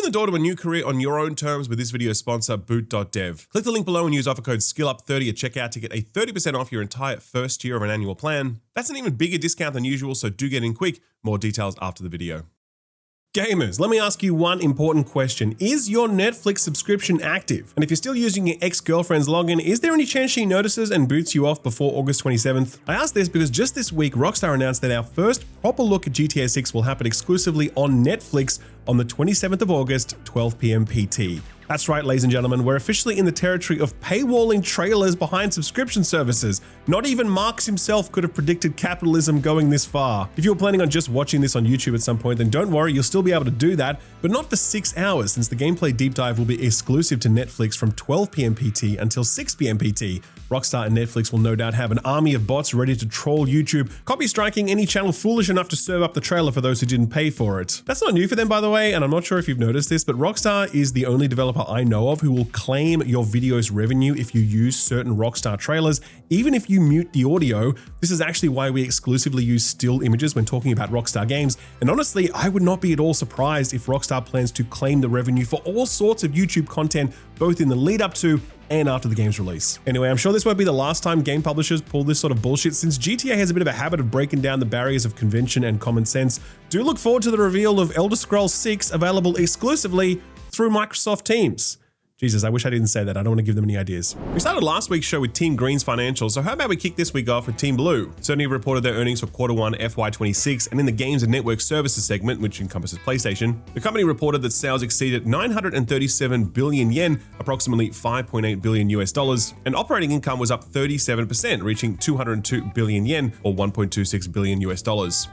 the door to a new career on your own terms with this video sponsor, boot.dev. Click the link below and use offer code SKILLUP30 at checkout to get a 30% off your entire first year of an annual plan. That's an even bigger discount than usual, so do get in quick. More details after the video. Gamers, let me ask you one important question. Is your Netflix subscription active? And if you're still using your ex-girlfriend's login, is there any chance she notices and boots you off before August 27th? I ask this because just this week, Rockstar announced that our first proper look at GTA 6 will happen exclusively on Netflix on the 27th of August, 12 PM PT. That's right, ladies and gentlemen, we're officially in the territory of paywalling trailers behind subscription services. Not even Marx himself could have predicted capitalism going this far. If you were planning on just watching this on YouTube at some point, then don't worry, you'll still be able to do that, but not for 6 hours, since the gameplay deep dive will be exclusive to Netflix from 12 PM PT until 6 PM PT. Rockstar and Netflix will no doubt have an army of bots ready to troll YouTube, copy striking any channel foolish enough to serve up the trailer for those who didn't pay for it. That's not new for them, by the way, and I'm not sure if you've noticed this, but Rockstar is the only developer I know of who will claim your video's revenue if you use certain Rockstar trailers, even if you mute the audio. This is actually why we exclusively use still images when talking about Rockstar games, and honestly, I would not be at all surprised if Rockstar plans to claim the revenue for all sorts of YouTube content, both in the lead up to and after the game's release. Anyway, I'm sure this won't be the last time game publishers pull this sort of bullshit, since GTA has a bit of a habit of breaking down the barriers of convention and common sense. Do look forward to the reveal of Elder Scrolls 6 available exclusively through Microsoft Teams. Jesus, I wish I didn't say that. I don't want to give them any ideas. We started last week's show with Team Green's financials, so how about we kick this week off with Team Blue? Sony reported their earnings for Q1 FY26, and in the Games and Network Services segment, which encompasses PlayStation, the company reported that sales exceeded 937 billion yen, approximately $5.8 billion US, and operating income was up 37%, reaching 202 billion yen, or $1.26 billion US.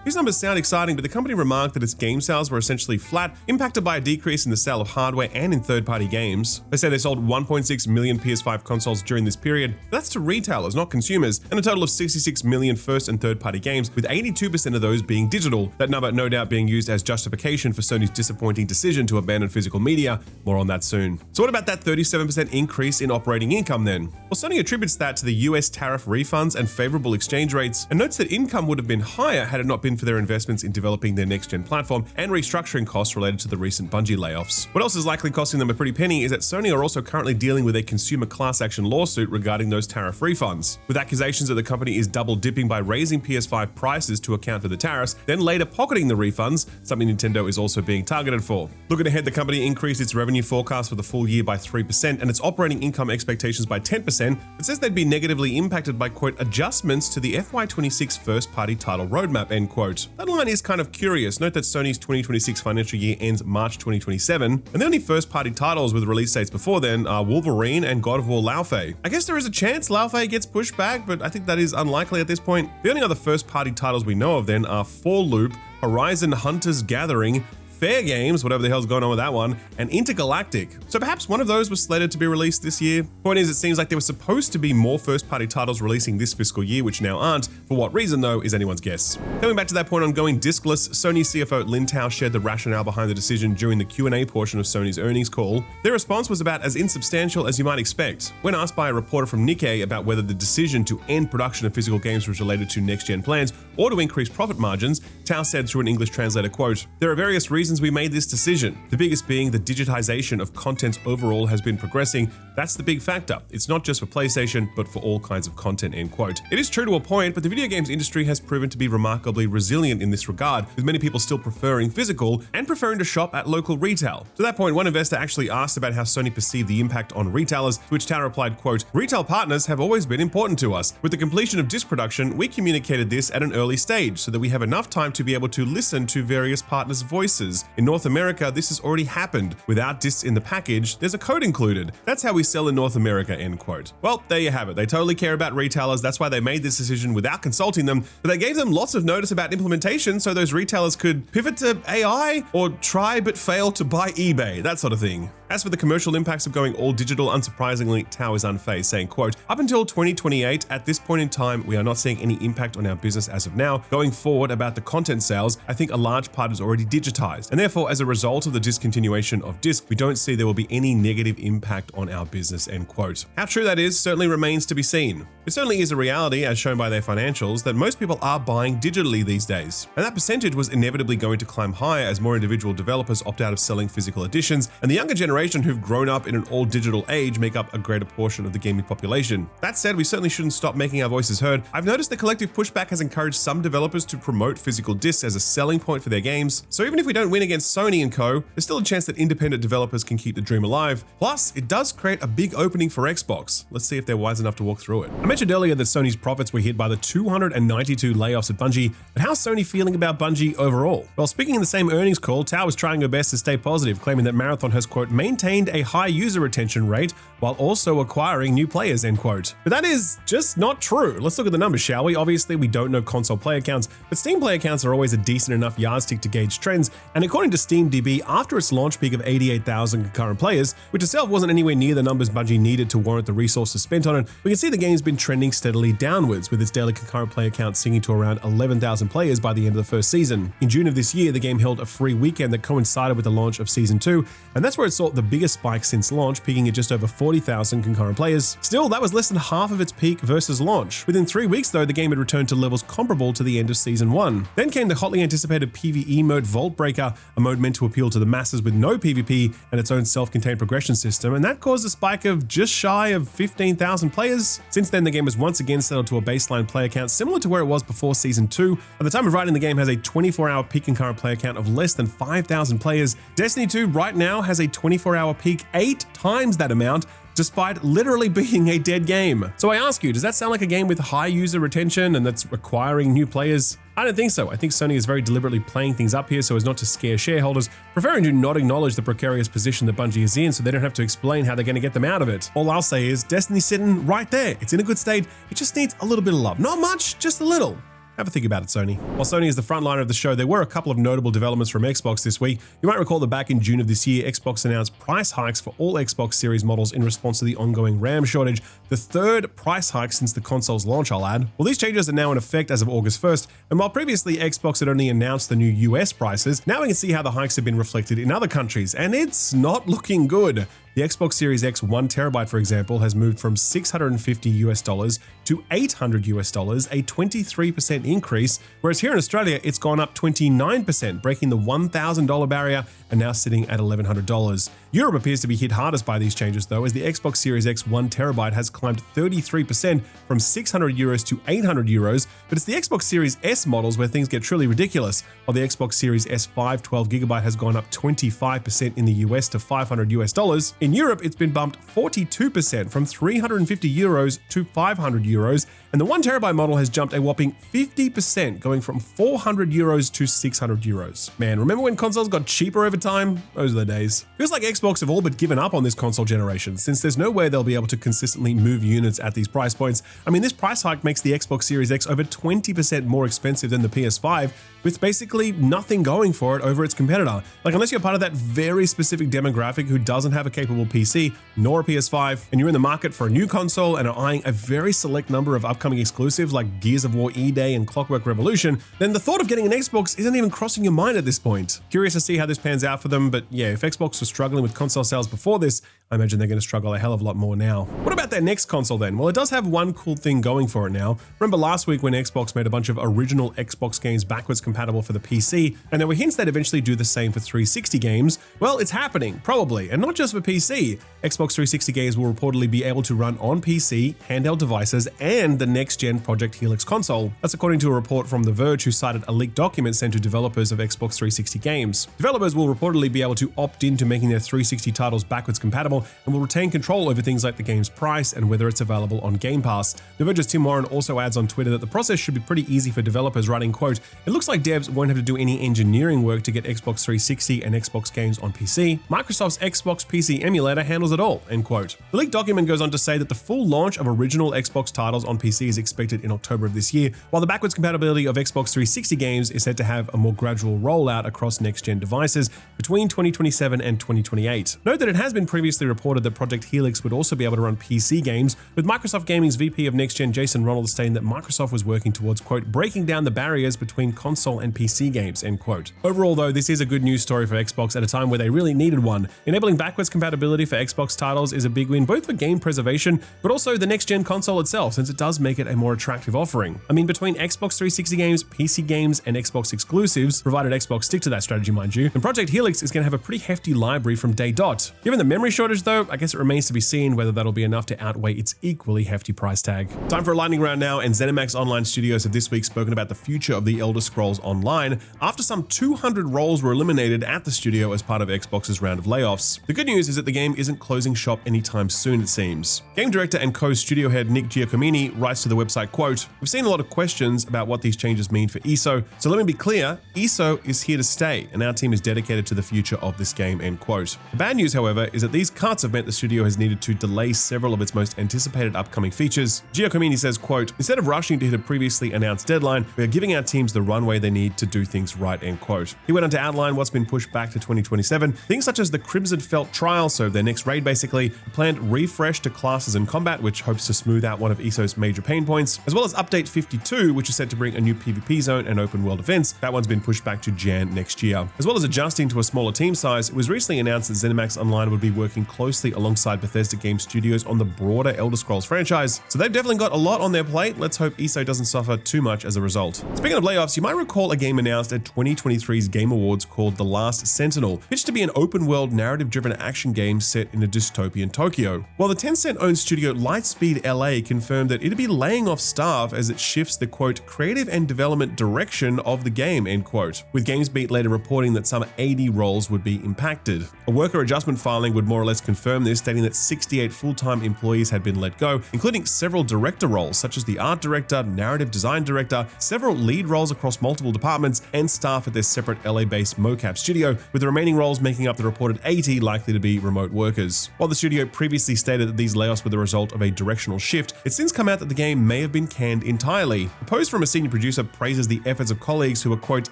These numbers sound exciting, but the company remarked that its game sales were essentially flat, impacted by a decrease in the sale of hardware and in third-party games. They say they sold 1.6 million PS5 consoles during this period, but that's to retailers, not consumers, and a total of 66 million first and third-party games, with 82% of those being digital. That number no doubt being used as justification for Sony's disappointing decision to abandon physical media. More on that soon. So what about that 37% increase in operating income then? Well, Sony attributes that to the US tariff refunds and favorable exchange rates, and notes that income would have been higher had it not been for their investments in developing their next-gen platform and restructuring costs related to the recent Bungie layoffs. What else is likely costing them a pretty penny is that Sony are also currently dealing with a consumer class action lawsuit regarding those tariff refunds, with accusations that the company is double dipping by raising PS5 prices to account for the tariffs, then later pocketing the refunds, something Nintendo is also being targeted for. Looking ahead, the company increased its revenue forecast for the full year by 3% and its operating income expectations by 10%. It says they'd be negatively impacted by, quote, adjustments to the FY26 first-party title roadmap, end quote. That line is kind of curious. Note that Sony's 2026 financial year ends March 2027, and the only first-party titles with release dates before then are Wolverine and God of War Laufey. I guess there is a chance Laufey gets pushed back, but I think that is unlikely at this point. The only other first-party titles we know of then are For Loop, Horizon Hunter's Gathering, Fair Games, whatever the hell's going on with that one, and Intergalactic. So perhaps one of those was slated to be released this year. Point is, it seems like there were supposed to be more first-party titles releasing this fiscal year, which now aren't. For what reason, though, is anyone's guess. Coming back to that point on going discless, Sony CFO Lin Tao shared the rationale behind the decision during the Q&A portion of Sony's earnings call. Their response was about as insubstantial as you might expect. When asked by a reporter from Nikkei about whether the decision to end production of physical games was related to next-gen plans or to increase profit margins, Tao said through an English translator, quote, "There are various reasons we made this decision. The biggest being the digitization of content overall has been progressing. That's the big factor. It's not just for PlayStation, but for all kinds of content," end quote. It is true to a point, but the video games industry has proven to be remarkably resilient in this regard, with many people still preferring physical and preferring to shop at local retail. To that point, one investor actually asked about how Sony perceived the impact on retailers, to which Tao replied, quote, "Retail partners have always been important to us. With the completion of disc production, we communicated this at an early stage so that we have enough time to be able to listen to various partners' voices. In North America, this has already happened. Without discs in the package, there's a code included. That's how we sell in North America," end quote. Well, there you have it. They totally care about retailers. That's why they made this decision without consulting them, but they gave them lots of notice about implementation so those retailers could pivot to AI or try but fail to buy eBay, that sort of thing. As for the commercial impacts of going all digital, unsurprisingly, Tao is unfazed, saying, quote, "Up until 2028, at this point in time, we are not seeing any impact on our business as of now. Going forward about the content sales, I think a large part is already digitized. And therefore, as a result of the discontinuation of disc, we don't see there will be any negative impact on our business," end quote. How true that is certainly remains to be seen. It certainly is a reality, as shown by their financials, that most people are buying digitally these days. And that percentage was inevitably going to climb higher as more individual developers opt out of selling physical editions, and the younger generation who've grown up in an all-digital age make up a greater portion of the gaming population. That said, we certainly shouldn't stop making our voices heard. I've noticed the collective pushback has encouraged some developers to promote physical discs as a selling point for their games. So even if we don't win against Sony and co, there's still a chance that independent developers can keep the dream alive. Plus, it does create a big opening for Xbox. Let's see if they're wise enough to walk through it. I mentioned earlier that Sony's profits were hit by the 292 layoffs at Bungie, but how's Sony feeling about Bungie overall? Well, speaking in the same earnings call, Tao is trying her best to stay positive, claiming that Marathon has, quote, maintained a high user retention rate while also acquiring new players, end quote. But that is just not true. Let's look at the numbers, shall we? Obviously, we don't know console player counts, but Steam player counts are always a decent enough yardstick to gauge trends, and according to SteamDB, after its launch peak of 88,000 concurrent players, which itself wasn't anywhere near the numbers Bungie needed to warrant the resources spent on it, we can see the game's been trending steadily downwards, with its daily concurrent player count sinking to around 11,000 players by the end of the first season. In June of this year, the game held a free weekend that coincided with the launch of Season 2, and that's where it saw the biggest spike since launch, peaking at just over 40,000 concurrent players. Still, that was less than half of its peak versus launch. Within 3 weeks, though, the game had returned to levels comparable to the end of Season 1. Then came the hotly anticipated PvE mode Vault Breaker, a mode meant to appeal to the masses with no PvP and its own self-contained progression system, and that caused a spike of just shy of 15,000 players. Since then, the game has once again settled to a baseline player count similar to where it was before Season 2. At the time of writing, the game has a 24-hour peak concurrent player count of less than 5,000 players. Destiny 2 right now has a 24-hour peak 8 times that amount, despite literally being a dead game. So I ask you, does that sound like a game with high user retention and that's acquiring new players? I don't think so. I think Sony is very deliberately playing things up here so as not to scare shareholders, preferring to not acknowledge the precarious position that Bungie is in so they don't have to explain how they're going to get them out of it. All I'll say is Destiny's sitting right there. It's in a good state. It just needs a little bit of love. Not much, just a little. Have a think about it, Sony. While Sony is the frontliner of the show, there were a couple of notable developments from Xbox this week. You might recall that back in June of this year, Xbox announced price hikes for all Xbox Series models in response to the ongoing RAM shortage, the third price hike since the console's launch, I'll add. Well, these changes are now in effect as of August 1st, and while previously Xbox had only announced the new US prices, now we can see how the hikes have been reflected in other countries, and it's not looking good. The Xbox Series X 1TB, for example, has moved from $650 to $800, a 23% increase, whereas here in Australia, it's gone up 29%, breaking the $1,000 barrier and now sitting at $1,100. Europe appears to be hit hardest by these changes, though, as the Xbox Series X 1TB has climbed 33% from €600 to €800, but it's the Xbox Series S models where things get truly ridiculous, while the Xbox Series S5 12GB has gone up 25% in the US to $500. In Europe, it's been bumped 42% from €350 to €500, and the 1TB model has jumped a whopping 50%, going from €400 to €600. Man, remember when consoles got cheaper over time? Those are the days. Feels like Xbox have all but given up on this console generation, since there's no way they'll be able to consistently move units at these price points. I mean, this price hike makes the Xbox Series X over 20% more expensive than the PS5, with basically nothing going for it over its competitor. Like, unless you're part of that very specific demographic who doesn't have a capable PC nor a PS5, and you're in the market for a new console and are eyeing a very select number of upcoming exclusives like Gears of War E-Day and Clockwork Revolution, then the thought of getting an Xbox isn't even crossing your mind at this point. Curious to see how this pans out for them, but yeah, if Xbox was struggling with console sales before this, I imagine they're going to struggle a hell of a lot more now. What about their next console then? Well, it does have one cool thing going for it now. Remember last week when Xbox made a bunch of original Xbox games backwards compatible for the PC, and there were hints they'd eventually do the same for 360 games? Well, it's happening, probably, and not just for PC. Xbox 360 games will reportedly be able to run on PC, handheld devices, and the next-gen Project Helix console. That's according to a report from The Verge, who cited a leaked document sent to developers of Xbox 360 games. Developers will reportedly be able to opt into making their 360 titles backwards compatible, available and will retain control over things like the game's price and whether it's available on Game Pass. The Verge's Tim Warren also adds on Twitter that the process should be pretty easy for developers, writing, quote, "It looks like devs won't have to do any engineering work to get Xbox 360 and Xbox games on PC. Microsoft's Xbox PC emulator handles it all," end quote. The leaked document goes on to say that the full launch of original Xbox titles on PC is expected in October of this year, while the backwards compatibility of Xbox 360 games is said to have a more gradual rollout across next-gen devices between 2027 and 2028. Note that it has been previously reported that Project Helix would also be able to run PC games, with Microsoft Gaming's VP of Next Gen Jason Ronald stating that Microsoft was working towards, quote, "breaking down the barriers between console and PC games," end quote. Overall though, this is a good news story for Xbox at a time where they really needed one. Enabling backwards compatibility for Xbox titles is a big win both for game preservation, but also the next gen console itself, since it does make it a more attractive offering. I mean, between Xbox 360 games, PC games, and Xbox exclusives, provided Xbox stick to that strategy mind you, and Project Helix is going to have a pretty hefty library from day dot. Given the memory shortage though, I guess it remains to be seen whether that'll be enough to outweigh its equally hefty price tag. Time for a lightning round now, and ZeniMax Online Studios have this week spoken about the future of the Elder Scrolls Online after some 200 roles were eliminated at the studio as part of Xbox's round of layoffs. The good news is that the game isn't closing shop anytime soon, it seems. Game director and co-studio head Nick Giacomini writes to the website, quote, "We've seen a lot of questions about what these changes mean for ESO, so let me be clear, ESO is here to stay, and our team is dedicated to the future of this game," end quote. The bad news, however, is that these cuts have meant the studio has needed to delay several of its most anticipated upcoming features. Giacomini says, quote, "Instead of rushing to hit a previously announced deadline, we are giving our teams the runway they need to do things right," end quote. He went on to outline what's been pushed back to 2027, things such as the Crimson Felt trial, so their next raid basically, a planned refresh to classes and combat, which hopes to smooth out one of ESO's major pain points, as well as Update 52, which is set to bring a new PvP zone and open world events. That one's been pushed back to Jan next year. As well as adjusting to a smaller team size, it was recently announced that ZeniMax Online would be working closely alongside Bethesda Game Studios on the broader Elder Scrolls franchise. So they've definitely got a lot on their plate. Let's hope ESO doesn't suffer too much as a result. Speaking of layoffs, you might recall a game announced at 2023's Game Awards called The Last Sentinel, pitched to be an open-world narrative-driven action game set in a dystopian Tokyo. While the Tencent-owned studio Lightspeed LA confirmed that it'd be laying off staff as it shifts the, quote, "creative and development direction of the game," end quote, with GamesBeat later reporting that some 80 roles would be impacted. A worker adjustment filing would more or less confirm this, stating that 68 full-time employees had been let go, including several director roles such as the art director, narrative design director, several lead roles across multiple departments, and staff at their separate LA-based mocap studio, with the remaining roles making up the reported 80 likely to be remote workers. While the studio previously stated that these layoffs were the result of a directional shift, it's since come out that the game may have been canned entirely. A post from a senior producer praises the efforts of colleagues who were, quote,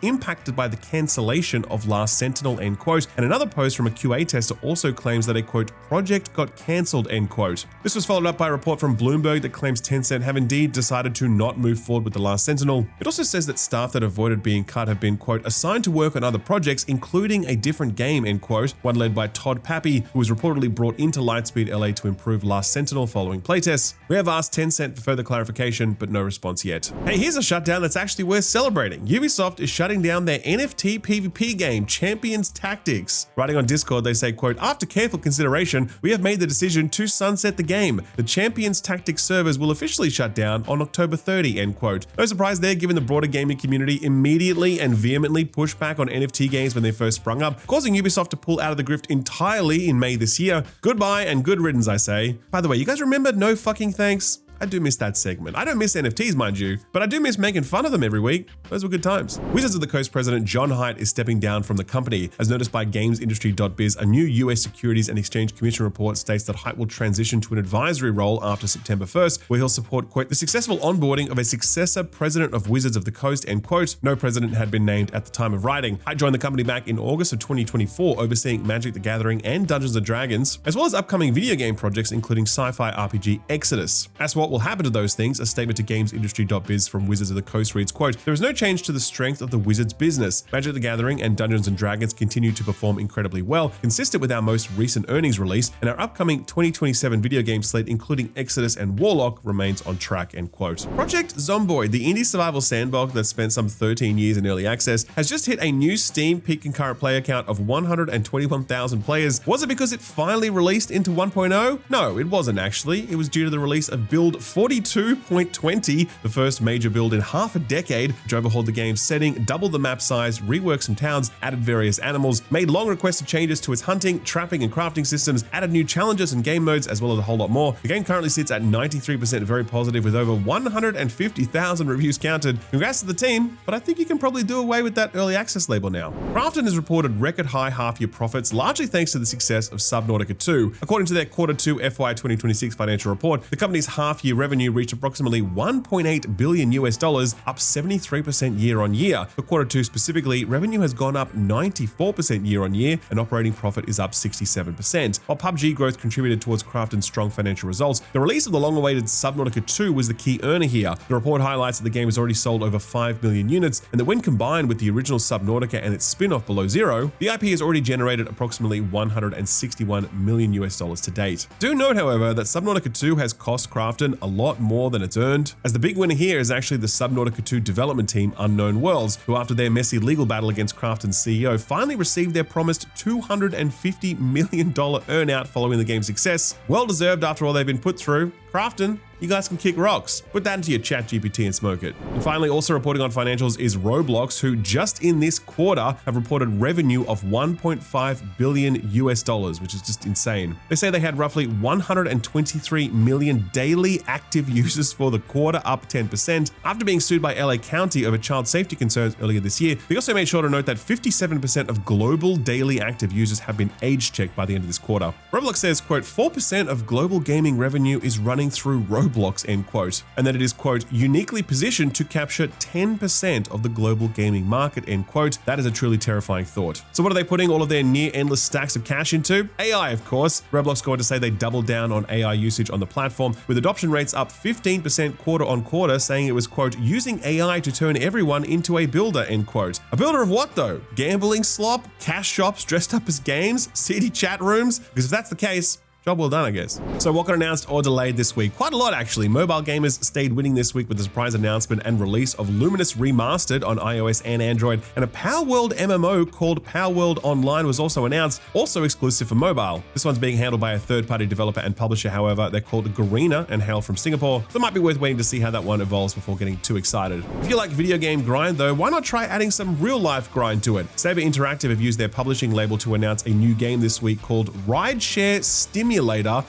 "impacted by the cancellation of Last Sentinel," end quote, and another post from a QA tester also claims that a, quote, "project got cancelled," end quote. This was followed up by a report from Bloomberg that claims Tencent have indeed decided to not move forward with The Last Sentinel. It also says that staff that avoided being cut have been, quote, "assigned to work on other projects, including a different game," end quote, one led by Todd Pappy, who was reportedly brought into Lightspeed LA to improve Last Sentinel following playtests. We have asked Tencent for further clarification, but no response yet. Hey, here's a shutdown that's actually worth celebrating. Ubisoft is shutting down their NFT PvP game, Champions Tactics. Writing on Discord, they say, quote, "After careful consideration, we have made the decision to sunset the game. The Champions Tactics servers will officially shut down on October 30, end quote." No surprise there, given the broader gaming community immediately and vehemently pushed back on NFT games when they first sprung up, causing Ubisoft to pull out of the grift entirely in May this year. Goodbye and good riddance, I say. By the way, you guys remember No Fucking Thanks? I do miss that segment. I don't miss NFTs, mind you, but I do miss making fun of them every week. Those were good times. Wizards of the Coast president John Haidt is stepping down from the company. As noticed by GamesIndustry.biz, a new US Securities and Exchange Commission report states that Haidt will transition to an advisory role after September 1st, where he'll support, quote, "the successful onboarding of a successor president of Wizards of the Coast," end quote. No president had been named at the time of writing. Haidt joined the company back in August of 2024, overseeing Magic the Gathering and Dungeons & Dragons, as well as upcoming video game projects including sci-fi RPG Exodus. As for what will happen to those things, a statement to GamesIndustry.biz from Wizards of the Coast reads, quote, "There is no change to the strength of the Wizards business. Magic the Gathering and Dungeons & Dragons continue to perform incredibly well, consistent with our most recent earnings release, and our upcoming 2027 video game slate, including Exodus and Warlock, remains on track," end quote. Project Zomboid, the indie survival sandbox that spent some 13 years in early access, has just hit a new Steam peak concurrent player count of 121,000 players. Was it because it finally released into 1.0? No, it wasn't actually. It was due to the release of build build 42.20, the first major build in half a decade, which overhauled the game's setting, doubled the map size, reworked some towns, added various animals, made long requested changes to its hunting, trapping, and crafting systems, added new challenges and game modes, as well as a whole lot more. The game currently sits at 93% very positive with over 150,000 reviews counted. Congrats to the team, but I think you can probably do away with that early access label now. Krafton has reported record high half-year profits, largely thanks to the success of Subnautica 2. According to their Q2 FY2026 financial report, the company's half-year revenue reached approximately $1.8 billion, up 73% year-on-year. For Q2 specifically, revenue has gone up 94% year-on-year, and operating profit is up 67%. While PUBG growth contributed towards Krafton's strong financial results, the release of the long-awaited Subnautica 2 was the key earner here. The report highlights that the game has already sold over 5 million units, and that when combined with the original Subnautica and its spin-off Below Zero, the IP has already generated approximately $161 million to date. Do note, however, that Subnautica 2 has cost Krafton a lot more than it's earned, as the big winner here is actually the Subnautica 2 development team, Unknown Worlds, who after their messy legal battle against Krafton's CEO finally received their promised $250 million earnout following the game's success. Well deserved after all they've been put through. Krafton, you guys can kick rocks. Put that into your chat GPT and smoke it. And finally, also reporting on financials is Roblox, who just in this quarter have reported revenue of $1.5 billion, which is just insane. They say they had roughly 123 million daily active users for the quarter, up 10%, after being sued by LA County over child safety concerns earlier this year. They also made sure to note that 57% of global daily active users have been age checked by the end of this quarter. Roblox says, quote, 4% of global gaming revenue is running through Roblox, end quote, and that it is, quote, uniquely positioned to capture 10% of the global gaming market, end quote. That is a truly terrifying thought. So what are they putting all of their near endless stacks of cash into? AI, of course. Roblox going to say they doubled down on AI usage on the platform, with adoption rates up 15% quarter on quarter, saying it was, quote, using AI to turn everyone into a builder, end quote. A builder of what though? Gambling slop? Cash shops dressed up as games? Seedy chat rooms? Because if that's the case, job well done, I guess. So what got announced or delayed this week? Quite a lot, actually. Mobile gamers stayed winning this week with the surprise announcement and release of Luminous Remastered on iOS and Android, and a Power World MMO called Power World Online was also announced, also exclusive for mobile. This one's being handled by a third-party developer and publisher, however. They're called Garena and hail from Singapore, so it might be worth waiting to see how that one evolves before getting too excited. If you like video game grind though, why not try adding some real-life grind to it? Saber Interactive have used their publishing label to announce a new game this week called Rideshare Stimulator,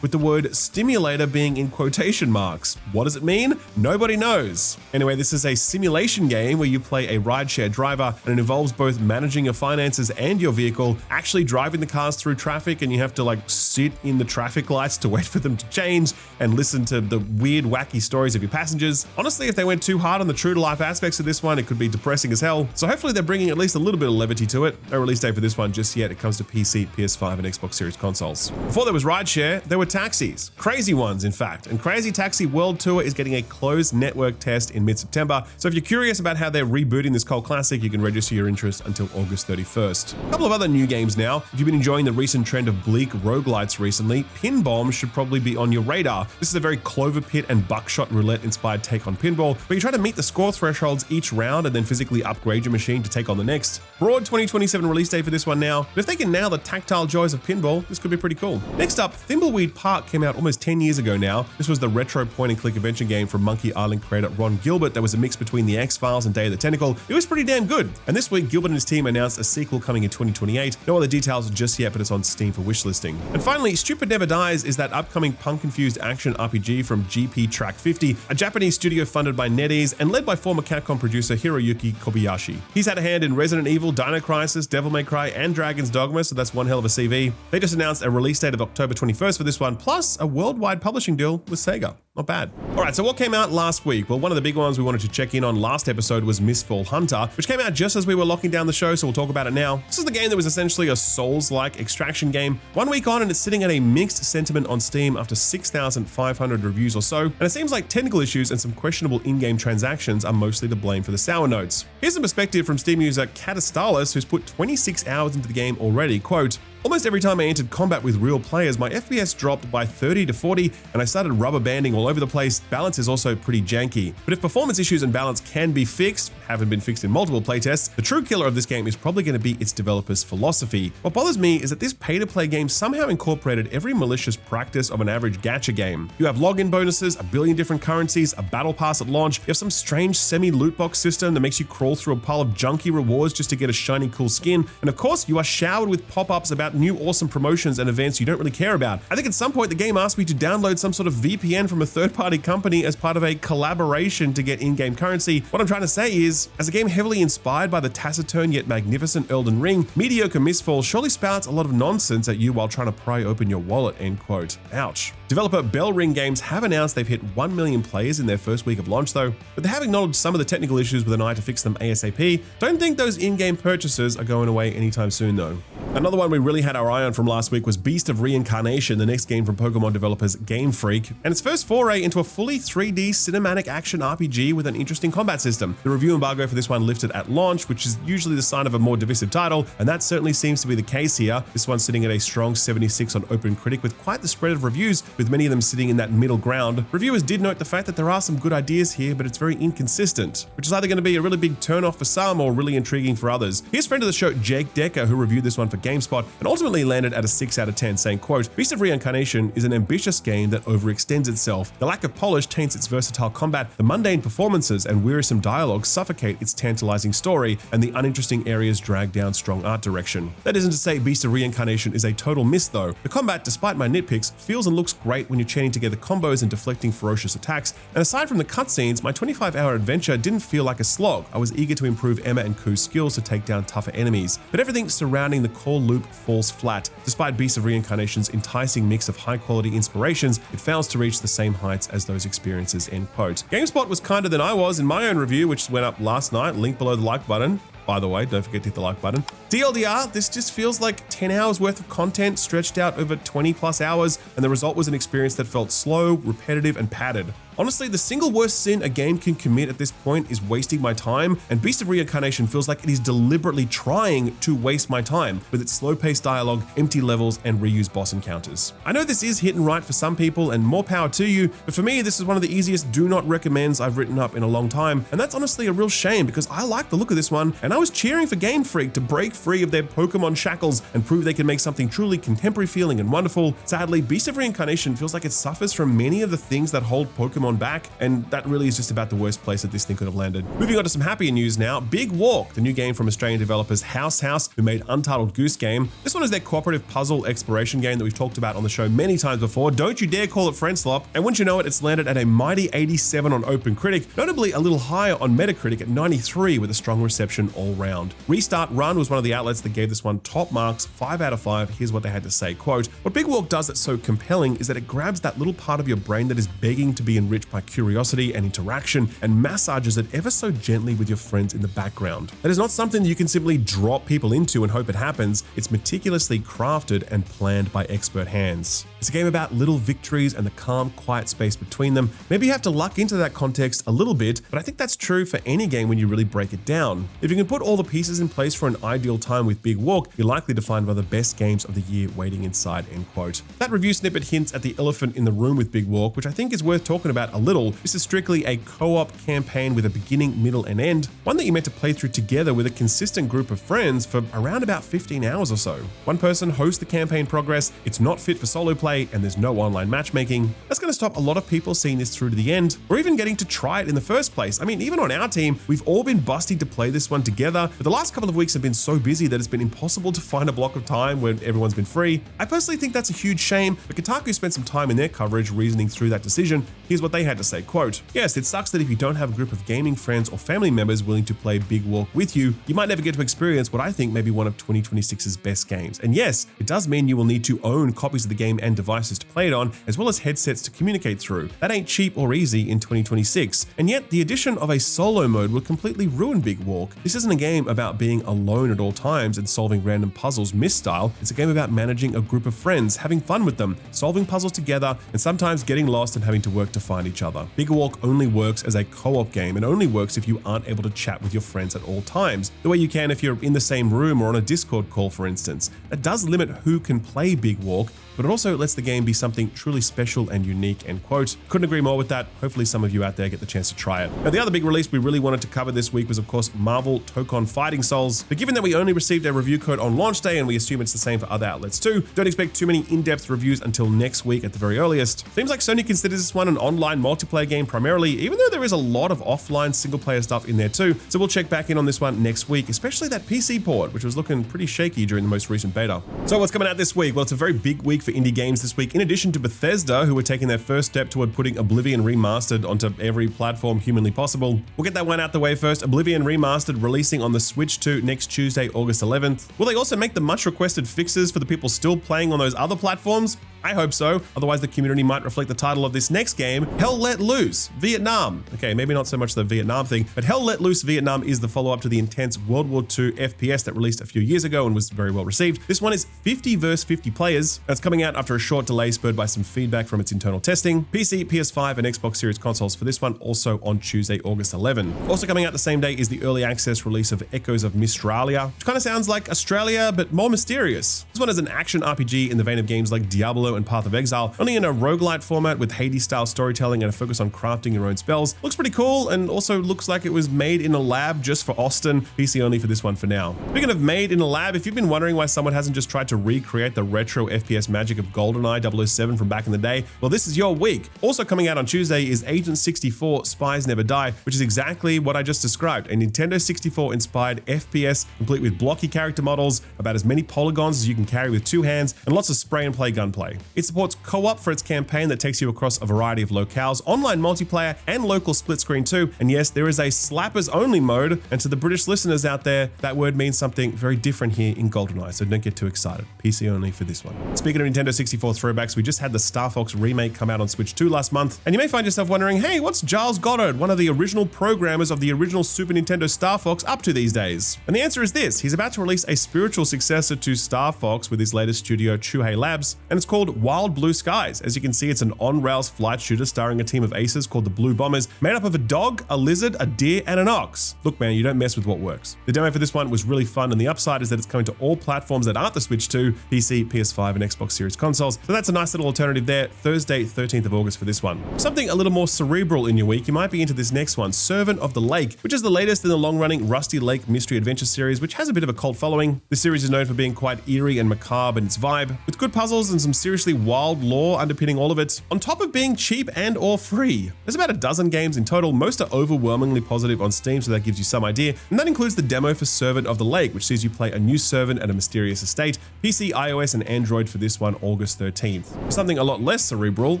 with the word stimulator being in quotation marks. What does it mean? Nobody knows. Anyway, this is a simulation game where you play a rideshare driver, and it involves both managing your finances and your vehicle, actually driving the cars through traffic, and you have to like sit in the traffic lights to wait for them to change and listen to the weird, wacky stories of your passengers. Honestly, if they went too hard on the true to life aspects of this one, it could be depressing as hell. So hopefully they're bringing at least a little bit of levity to it. No release date for this one just yet. It comes to PC, PS5, and Xbox Series consoles. Before there was rideshare, there were taxis. Crazy ones, in fact. And Crazy Taxi World Tour is getting a closed network test in mid-September. So if you're curious about how they're rebooting this cult classic, you can register your interest until August 31st. A couple of other new games now. If you've been enjoying the recent trend of bleak roguelites recently, Pinbomb should probably be on your radar. This is a very Clover Pit and Buckshot Roulette inspired take on pinball, where you try to meet the score thresholds each round and then physically upgrade your machine to take on the next. Broad 2027 release date for this one now, but if they can nail the tactile joys of pinball, this could be pretty cool. Next up, Thimbleweed Park came out almost 10 years ago now. This was the retro point-and-click adventure game from Monkey Island creator Ron Gilbert that was a mix between the X-Files and Day of the Tentacle. It was pretty damn good. And this week, Gilbert and his team announced a sequel coming in 2028. No other details just yet, but it's on Steam for wishlisting. And finally, Stupid Never Dies is that upcoming punk-infused action RPG from GP Track 50, a Japanese studio funded by NetEase and led by former Capcom producer Hiroyuki Kobayashi. He's had a hand in Resident Evil, Dino Crisis, Devil May Cry, and Dragon's Dogma, so that's one hell of a CV. They just announced a release date of October 21st for this one, plus a worldwide publishing deal with Sega. Not bad. All right, so what came out last week? Well, one of the big ones we wanted to check in on last episode was Mistfall Hunter, which came out just as we were locking down the show, so we'll talk about it now. This is the game that was essentially a Souls-like extraction game. 1 week on, and it's sitting at a mixed sentiment on Steam after 6,500 reviews or so, and it seems like technical issues and some questionable in-game transactions are mostly to blame for the sour notes. Here's some perspective from Steam user Catastalis, who's put 26 hours into the game already. Quote, Almost every time I entered combat with real players, my FPS dropped by 30 to 40 and I started rubber banding all over the place. Balance is also pretty janky. But if performance issues and balance can be fixed, haven't been fixed in multiple playtests, the true killer of this game is probably going to be its developer's philosophy. What bothers me is that this pay-to-play game somehow incorporated every malicious practice of an average gacha game. You have login bonuses, a billion different currencies, a battle pass at launch, you have some strange semi-loot box system that makes you crawl through a pile of junky rewards just to get a shiny cool skin, and of course you are showered with pop-ups about new awesome promotions and events you don't really care about. I think at some point the game asked me to download some sort of VPN from a third-party company as part of a collaboration to get in-game currency. What I'm trying to say is, as a game heavily inspired by the taciturn yet magnificent Elden Ring, mediocre Mistfall surely spouts a lot of nonsense at you while trying to pry open your wallet, end quote. Ouch. Developer Bell Ring Games have announced they've hit 1 million players in their first week of launch though, but they have acknowledged some of the technical issues with an eye to fix them ASAP. Don't think those in-game purchases are going away anytime soon though. Another one we really had our eye on from last week was Beast of Reincarnation, the next game from Pokemon developers Game Freak, and its first foray into a fully 3D cinematic action RPG with an interesting combat system. The review embargo for this one lifted at launch, which is usually the sign of a more divisive title, and that certainly seems to be the case here. This one's sitting at a strong 76 on OpenCritic with quite the spread of reviews, with many of them sitting in that middle ground. Reviewers did note the fact that there are some good ideas here, but it's very inconsistent, which is either going to be a really big turnoff for some or really intriguing for others. Here's friend of the show Jake Decker, who reviewed this one for GameSpot and ultimately landed at a 6 out of 10, saying, quote, Beast of Reincarnation is an ambitious game that overextends itself. The lack of polish taints its versatile combat, the mundane performances and wearisome dialogue suffocate its tantalizing story, and the uninteresting areas drag down strong art direction. That isn't to say Beast of Reincarnation is a total miss though. The combat, despite my nitpicks, feels and looks great when you're chaining together combos and deflecting ferocious attacks, and aside from the cutscenes, my 25-hour adventure didn't feel like a slog. I was eager to improve Emma and Ku's skills to take down tougher enemies, but everything surrounding the core loop falls flat. Despite Beast of Reincarnation's enticing mix of high-quality inspirations, it fails to reach the same heights as those experiences, end quote. GameSpot was kinder than I was in my own review, which went up last night, link below the like button. By the way, don't forget to hit the like button. TLDR, this just feels like 10 hours worth of content stretched out over 20 plus hours, and the result was an experience that felt slow, repetitive, and padded. Honestly, the single worst sin a game can commit at this point is wasting my time, and Beast of Reincarnation feels like it is deliberately trying to waste my time with its slow-paced dialogue, empty levels, and reused boss encounters. I know this is hit and right for some people, and more power to you, but for me, this is one of the easiest do not recommends I've written up in a long time, and that's honestly a real shame because I like the look of this one, and I was cheering for Game Freak to break free of their Pokemon shackles and prove they can make something truly contemporary feeling and wonderful. Sadly, Beast of Reincarnation feels like it suffers from many of the things that hold Pokemon back, and that really is just about the worst place that this thing could have landed. Moving on to some happier news now. Big Walk, the new game from Australian developers House, who made Untitled Goose Game. This one is their cooperative puzzle exploration game that we've talked about on the show many times before. Don't you dare call it friend slop. And wouldn't you know it, it's landed at a mighty 87 on OpenCritic, notably a little higher on Metacritic at 93 with a strong reception all round. Restart Run was one of the outlets that gave this one top marks, 5 out of 5. Here's what they had to say, quote, what Big Walk does that's so compelling is that it grabs that little part of your brain that is begging to be enriched by curiosity and interaction and massages it ever so gently with your friends in the background. That is not something that you can simply drop people into and hope it happens. It's meticulously crafted and planned by expert hands. It's a game about little victories and the calm, quiet space between them. Maybe you have to luck into that context a little bit, but I think that's true for any game when you really break it down. If you can put all the pieces in place for an ideal time with Big Walk, you're likely to find one of the best games of the year waiting inside, end quote. That review snippet hints at the elephant in the room with Big Walk, which I think is worth talking about a little. This is strictly a co-op campaign with a beginning, middle, and end, one that you're meant to play through together with a consistent group of friends for around about 15 hours or so. One person hosts the campaign progress, it's not fit for solo play, and there's no online matchmaking. That's going to stop a lot of people seeing this through to the end, or even getting to try it in the first place. I mean, even on our team, we've all been busting to play this one together, but the last couple of weeks have been so busy that it's been impossible to find a block of time when everyone's been free. I personally think that's a huge shame, but Kotaku spent some time in their coverage reasoning through that decision. Here's what they had to say, quote, yes, it sucks that if you don't have a group of gaming friends or family members willing to play Big Walk with you, you might never get to experience what I think may be one of 2026's best games. And yes, it does mean you will need to own copies of the game and devices to play it on, as well as headsets to communicate through. That ain't cheap or easy in 2026. And yet, the addition of a solo mode will completely ruin Big Walk. This isn't a game about being alone at all times and solving random puzzles style. It's a game about managing a group of friends, having fun with them, solving puzzles together, and sometimes getting lost and having to work to find each other. Big Walk only works as a co-op game and only works if you aren't able to chat with your friends at all times, the way you can if you're in the same room or on a Discord call, for instance. That does limit who can play Big Walk, but it also lets the game be something truly special and unique, end quote. Couldn't agree more with that. Hopefully some of you out there get the chance to try it. Now, the other big release we really wanted to cover this week was, of course, Marvel Tokon Fighting Souls. But given that we only received a review code on launch day, and we assume it's the same for other outlets too, don't expect too many in-depth reviews until next week at the very earliest. Seems like Sony considers this one an online multiplayer game primarily, even though there is a lot of offline single-player stuff in there too. So we'll check back in on this one next week, especially that PC port, which was looking pretty shaky during the most recent beta. So what's coming out this week? Well, it's a very big week for indie games this week. In addition to Bethesda, who are taking their first step toward putting Oblivion Remastered onto every platform humanly possible. We'll get that one out the way first. Oblivion Remastered releasing on the Switch 2 next Tuesday, August 11th. Will they also make the much requested fixes for the people still playing on those other platforms? I hope so. Otherwise, the community might reflect the title of this next game, Hell Let Loose Vietnam. Okay, maybe not so much the Vietnam thing, but Hell Let Loose Vietnam is the follow-up to the intense World War II FPS that released a few years ago and was very well received. This one is 50 versus 50 players. That's coming out after a short delay spurred by some feedback from its internal testing. PC, PS5, and Xbox Series consoles for this one also on Tuesday, August 11. Also coming out the same day is the early access release of Echoes of Mistralia, which kind of sounds like Australia, but more mysterious. This one is an action RPG in the vein of games like Diablo and Path of Exile, only in a roguelite format with Hades-style storytelling and a focus on crafting your own spells. Looks pretty cool and also looks like it was made in a lab just for Austin. PC only for this one for now. Speaking of made in a lab, if you've been wondering why someone hasn't just tried to recreate the retro FPS magic of GoldenEye 007 from back in the day, well, this is your week. Also coming out on Tuesday is Agent 64 Spies Never Die, which is exactly what I just described, a Nintendo 64 inspired FPS complete with blocky character models, about as many polygons as you can carry with two hands, and lots of spray and play gunplay. It supports co-op for its campaign that takes you across a variety of locales, online multiplayer, and local split screen too. And yes, there is a slappers only mode, and to the British listeners out there, that word means something very different here in GoldenEye, so don't get too excited. PC only for this one. Speaking of Nintendo 64 throwbacks, we just had the Star Fox remake come out on Switch 2 last month, and you may find yourself wondering, hey, what's Giles Goddard, one of the original programmers of the original Super Nintendo Star Fox, up to these days? And the answer is this: he's about to release a spiritual successor to Star Fox with his latest studio, Chuhei Labs, and it's called Wild Blue Skies. As you can see, it's an on-rails flight shooter starring a team of aces called the Blue Bombers, made up of a dog, a lizard, a deer, and an ox. Look, man, you don't mess with what works. The demo for this one was really fun, and the upside is that it's coming to all platforms that aren't the Switch 2, PC, PS5, and Xbox Series consoles. So that's a nice little alternative there. Thursday, 13th of August for this one. Something a little more cerebral in your week, you might be into this next one, Servant of the Lake, which is the latest in the long-running Rusty Lake mystery adventure series, which has a bit of a cult following. This series is known for being quite eerie and macabre in its vibe, with good puzzles and some seriously wild lore underpinning all of it, on top of being cheap and or free. There's about a dozen games in total. Most are overwhelmingly positive on Steam, so that gives you some idea. And that includes the demo for Servant of the Lake, which sees you play a new servant at a mysterious estate. PC, iOS, and Android for this one, August 13th. For something a lot less cerebral,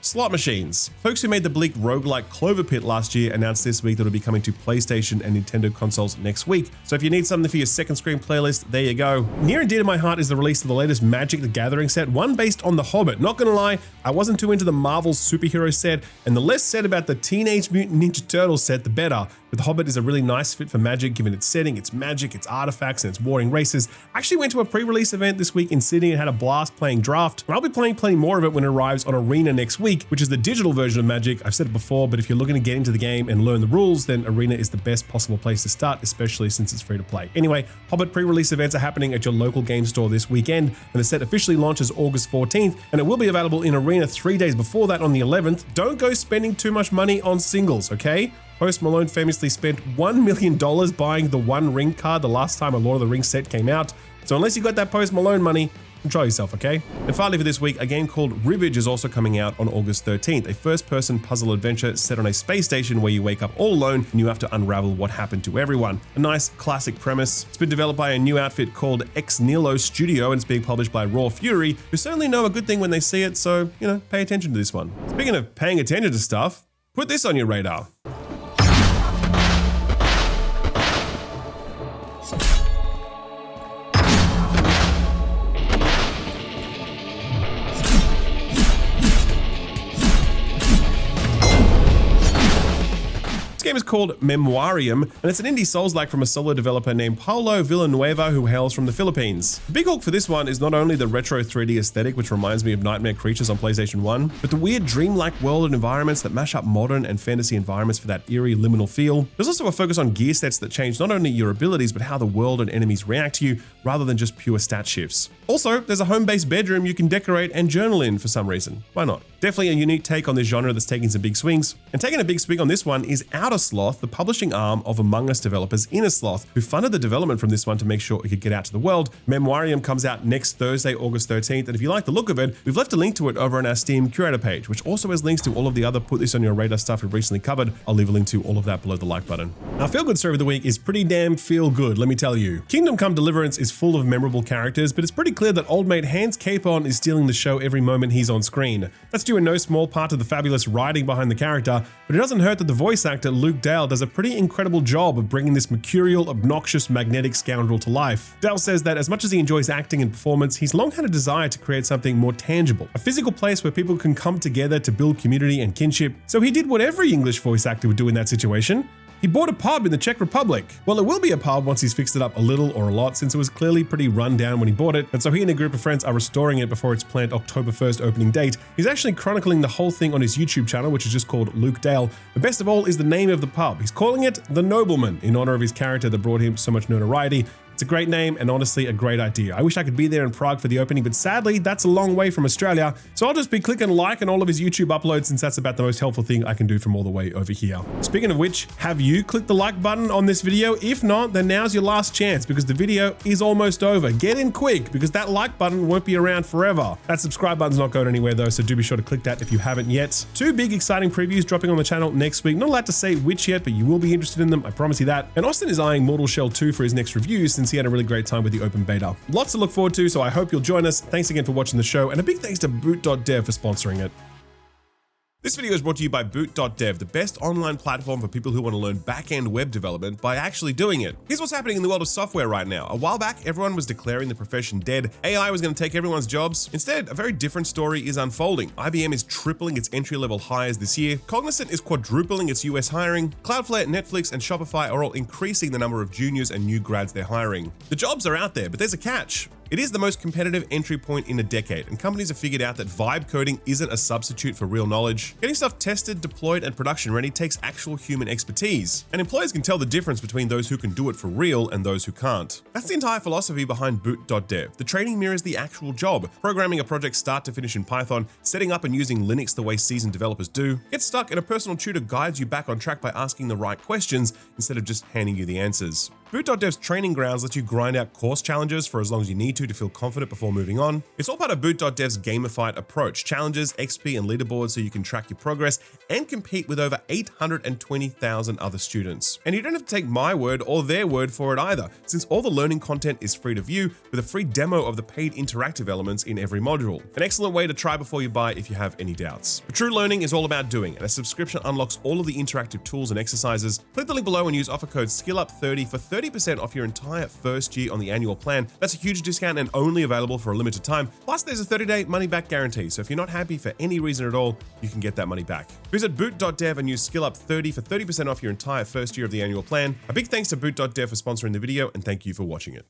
slot machines. Folks who made the bleak roguelike Clover Pit last year announced this week that it'll be coming to PlayStation and Nintendo consoles next week. So if you need something for your second screen playlist, there you go. Near and dear to my heart is the release of the latest Magic the Gathering set, one based on The Hobbit. Not gonna lie, I wasn't too into the Marvel superhero set, and the less said about the Teenage Mutant Ninja Turtles set, the better. But The Hobbit is a really nice fit for Magic, given its setting, its magic, its artifacts, and its warring races. I actually went to a pre-release event this week in Sydney and had a blast playing Draft, and I'll be playing plenty more of it when it arrives on Arena next week, which is the digital version of Magic. I've said it before, but if you're looking to get into the game and learn the rules, then Arena is the best possible place to start, especially since it's free to play. Anyway, Hobbit pre-release events are happening at your local game store this weekend, and the set officially launches August 14th, and it will be available in Arena 3 days before that on the 11th. Don't go spending too much money on singles, okay? Post Malone famously spent $1 million buying the One Ring card the last time a Lord of the Rings set came out. So unless you got that Post Malone money, control yourself, okay? And finally for this week, a game called Ribbage is also coming out on August 13th, a first-person puzzle adventure set on a space station where you wake up all alone and you have to unravel what happened to everyone. A nice classic premise. It's been developed by a new outfit called Ex Nihilo Studio, and it's being published by Raw Fury, who certainly know a good thing when they see it, so, pay attention to this one. Speaking of paying attention to stuff, put this on your radar. This game is called Memoirium, and it's an indie Souls-like from a solo developer named Paulo Villanueva, who hails from the Philippines. The big hook for this one is not only the retro 3D aesthetic, which reminds me of Nightmare Creatures on PlayStation 1, but the weird dreamlike world and environments that mash up modern and fantasy environments for that eerie liminal feel. There's also a focus on gear sets that change not only your abilities, but how the world and enemies react to you, rather than just pure stat shifts. Also, there's a home-based bedroom you can decorate and journal in for some reason. Why not? Definitely a unique take on this genre that's taking some big swings. And taking a big swing on this one is Outer Sloth, the publishing arm of Among Us developers Inner Sloth, who funded the development from this one to make sure it could get out to the world. Memoirium comes out next Thursday, August 13th, and if you like the look of it, we've left a link to it over on our Steam curator page, which also has links to all of the other Put This On Your Radar stuff we've recently covered. I'll leave a link to all of that below the like button. Our feel-good story of the week is pretty damn feel-good, let me tell you. Kingdom Come Deliverance is full of memorable characters, but it's pretty clear that old mate Hans Capon is stealing the show every moment he's on screen. That's due in no small part to the fabulous writing behind the character, but it doesn't hurt that the voice actor Luke Dale does a pretty incredible job of bringing this mercurial, obnoxious, magnetic scoundrel to life. Dale says that as much as he enjoys acting and performance, he's long had a desire to create something more tangible, a physical place where people can come together to build community and kinship. So he did what every English voice actor would do in that situation. He bought a pub in the Czech Republic. Well, it will be a pub once he's fixed it up a little or a lot, since it was clearly pretty run down when he bought it, and so he and a group of friends are restoring it before its planned October 1st opening date. He's actually chronicling the whole thing on his YouTube channel, which is just called Luke Dale. The best of all is the name of the pub. He's calling it the Nobleman, in honor of his character that brought him so much notoriety. It's a great name and honestly a great idea. I wish I could be there in Prague for the opening, but sadly that's a long way from Australia. So I'll just be clicking like on all of his YouTube uploads, since that's about the most helpful thing I can do from all the way over here. Speaking of which, have you clicked the like button on this video? If not, then now's your last chance, because the video is almost over. Get in quick, because that like button won't be around forever. That subscribe button's not going anywhere though, so do be sure to click that if you haven't yet. Two big exciting previews dropping on the channel next week. Not allowed to say which yet, but you will be interested in them, I promise you that. And Austin is eyeing Mortal Shell 2 for his next review, since he had a really great time with the open beta. Lots to look forward to, so I hope you'll join us. Thanks again for watching the show, and a big thanks to boot.dev for sponsoring it. This video is brought to you by boot.dev, the best online platform for people who want to learn back-end web development by actually doing it. Here's what's happening in the world of software right now. A while back, everyone was declaring the profession dead. AI was going to take everyone's jobs. Instead, a very different story is unfolding. IBM is tripling its entry-level hires this year. Cognizant is quadrupling its US hiring. Cloudflare, Netflix, and Shopify are all increasing the number of juniors and new grads they're hiring. The jobs are out there, but there's a catch. It is the most competitive entry point in a decade, and companies have figured out that vibe coding isn't a substitute for real knowledge. Getting stuff tested, deployed, and production ready takes actual human expertise, and employers can tell the difference between those who can do it for real and those who can't. That's the entire philosophy behind boot.dev. The training mirrors the actual job, programming a project start to finish in Python, setting up and using Linux the way seasoned developers do. Get stuck and a personal tutor guides you back on track by asking the right questions instead of just handing you the answers. Boot.dev's training grounds let you grind out course challenges for as long as you need to feel confident before moving on. It's all part of Boot.dev's gamified approach, challenges, XP, and leaderboards so you can track your progress and compete with over 820,000 other students. And you don't have to take my word or their word for it either, since all the learning content is free to view with a free demo of the paid interactive elements in every module. An excellent way to try before you buy if you have any doubts. But true learning is all about doing, and a subscription unlocks all of the interactive tools and exercises. Click the link below and use offer code SKILLUP30 for 30% off your entire first year on the annual plan. That's a huge discount and only available for a limited time. Plus, there's a 30-day money-back guarantee, so if you're not happy for any reason at all, you can get that money back. Visit boot.dev and use SKILLUP30 for 30% off your entire first year of the annual plan. A big thanks to boot.dev for sponsoring the video, and thank you for watching it.